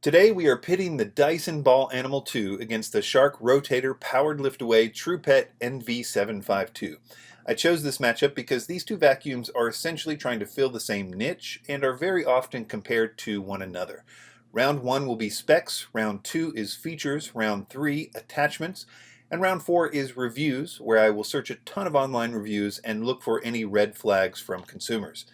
Today we are pitting the Dyson Ball Animal 2 against the Shark Rotator Powered Lift Away TruePet NV752. I chose this matchup because these two vacuums are essentially trying to fill the same niche and are very often compared to one another. Round 1 will be specs, round 2 is features, round 3 attachments, and round 4 is reviews, where I will search a ton of online reviews and look for any red flags from consumers.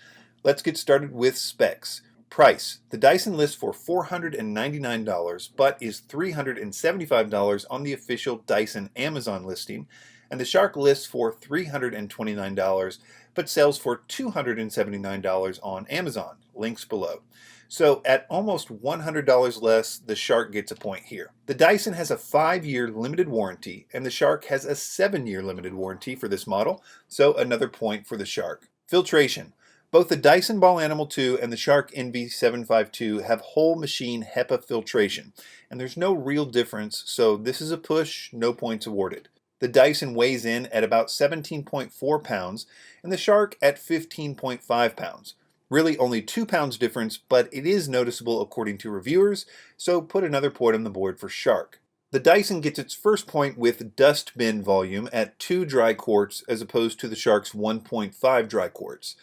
Let's get started with specs. Price. The Dyson lists for $499 but is $375 on the official Dyson Amazon listing, and the Shark lists for $329 but sells for $279 on Amazon. Links below. So at almost $100 less, the Shark gets a point here. The Dyson has a 5-year limited warranty and the Shark has a 7-year limited warranty for this model, so another point for the Shark. Filtration. Both the Dyson Ball Animal 2 and the Shark NV752 have whole machine HEPA filtration, and there's no real difference, so this is a push, no points awarded. The Dyson weighs in at about 17.4 pounds, and the Shark at 15.5 pounds. Really only 2 pounds difference, but it is noticeable according to reviewers, so put another point on the board for Shark. The Dyson gets its first point with dust bin volume at 2 dry quarts as opposed to the Shark's 1.5 dry quarts.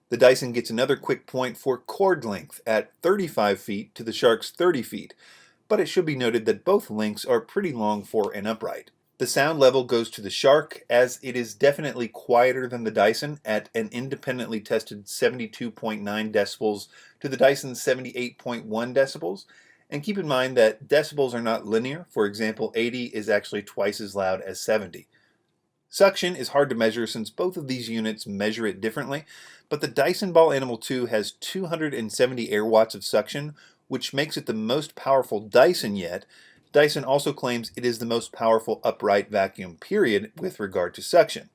The Dyson gets another quick point for cord length at 35 feet to the Shark's 30 feet, but it should be noted that both lengths are pretty long for an upright. The sound level goes to the Shark, as it is definitely quieter than the Dyson at an independently tested 72.9 decibels to the Dyson's 78.1 decibels, and keep in mind that decibels are not linear. For example, 80 is actually twice as loud as 70. Suction is hard to measure since both of these units measure it differently, but the Dyson Ball Animal 2 has 270 air watts of suction, which makes it the most powerful Dyson yet. Dyson also claims it is the most powerful upright vacuum period with regard to suction.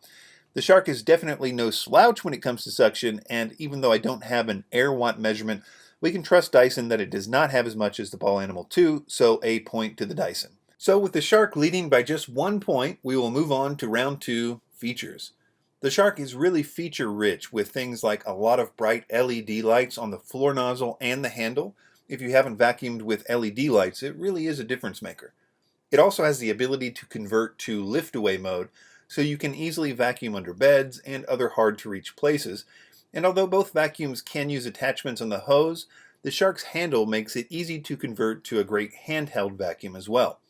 The Shark is definitely no slouch when it comes to suction, and even though I don't have an air watt measurement, we can trust Dyson that it does not have as much as the Ball Animal 2, so a point to the Dyson. So with the Shark leading by just 1 point, we will move on to round 2, features. The Shark is really feature rich with things like a lot of bright LED lights on the floor nozzle and the handle. If you haven't vacuumed with LED lights, it really is a difference maker. It also has the ability to convert to lift away mode, so you can easily vacuum under beds and other hard to reach places. And although both vacuums can use attachments on the hose, the Shark's handle makes it easy to convert to a great handheld vacuum as well.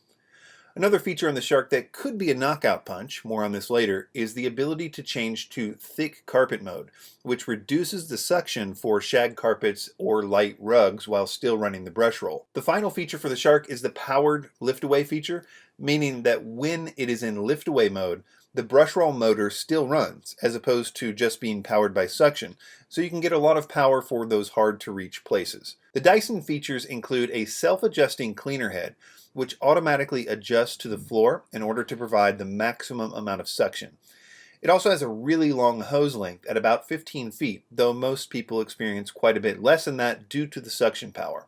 Another feature on the Shark that could be a knockout punch, more on this later, is the ability to change to thick carpet mode, which reduces the suction for shag carpets or light rugs while still running the brush roll. The final feature for the Shark is the powered lift away feature, meaning that when it is in lift away mode, the brush roll motor still runs, as opposed to just being powered by suction, so you can get a lot of power for those hard to reach places. The Dyson features include a self-adjusting cleaner head, which automatically adjusts to the floor in order to provide the maximum amount of suction. It also has a really long hose length at about 15 feet, though most people experience quite a bit less than that due to the suction power.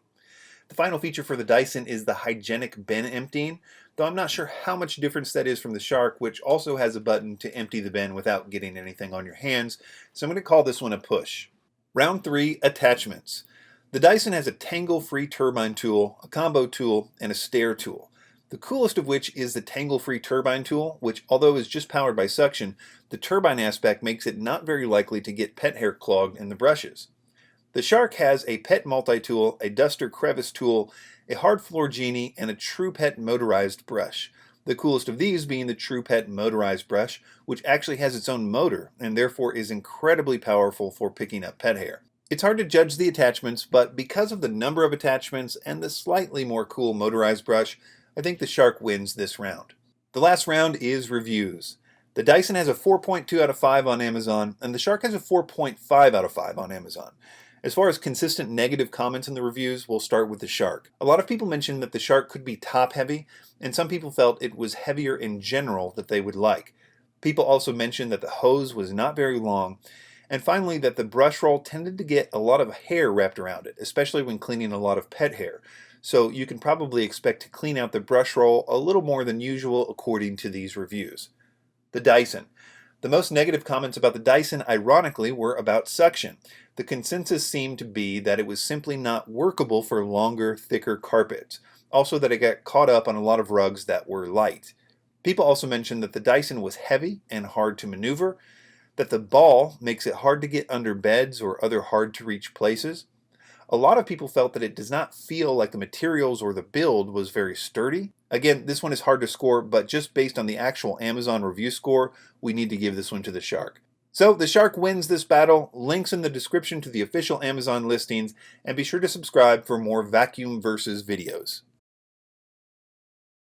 The final feature for the Dyson is the hygienic bin emptying, though I'm not sure how much difference that is from the Shark, which also has a button to empty the bin without getting anything on your hands, so I'm going to call this one a push. Round 3, attachments. The Dyson has a tangle-free turbine tool, a combo tool, and a stair tool. The coolest of which is the tangle-free turbine tool, which although is just powered by suction, the turbine aspect makes it not very likely to get pet hair clogged in the brushes. The Shark has a pet multi-tool, a duster crevice tool, a hard floor genie, and a TruePet motorized brush. The coolest of these being the TruePet motorized brush, which actually has its own motor and therefore is incredibly powerful for picking up pet hair. It's hard to judge the attachments, but because of the number of attachments and the slightly more cool motorized brush, I think the Shark wins this round. The last round is reviews. The Dyson has a 4.2 out of 5 on Amazon, and the Shark has a 4.5 out of 5 on Amazon. As far as consistent negative comments in the reviews, we'll start with the Shark. A lot of people mentioned that the Shark could be top heavy, and some people felt it was heavier in general that they would like. People also mentioned that the hose was not very long, and finally that the brush roll tended to get a lot of hair wrapped around it, especially when cleaning a lot of pet hair. So you can probably expect to clean out the brush roll a little more than usual according to these reviews. The Dyson. The most negative comments about the Dyson, ironically, were about suction. The consensus seemed to be that it was simply not workable for longer, thicker carpets. Also, that it got caught up on a lot of rugs that were light. People also mentioned that the Dyson was heavy and hard to maneuver, that the ball makes it hard to get under beds or other hard to reach places. A lot of people felt that it does not feel like the materials or the build was very sturdy. Again, this one is hard to score, but just based on the actual Amazon review score, we need to give this one to the Shark. So the Shark wins this battle. Links in the description to the official Amazon listings, and be sure to subscribe for more vacuum versus videos.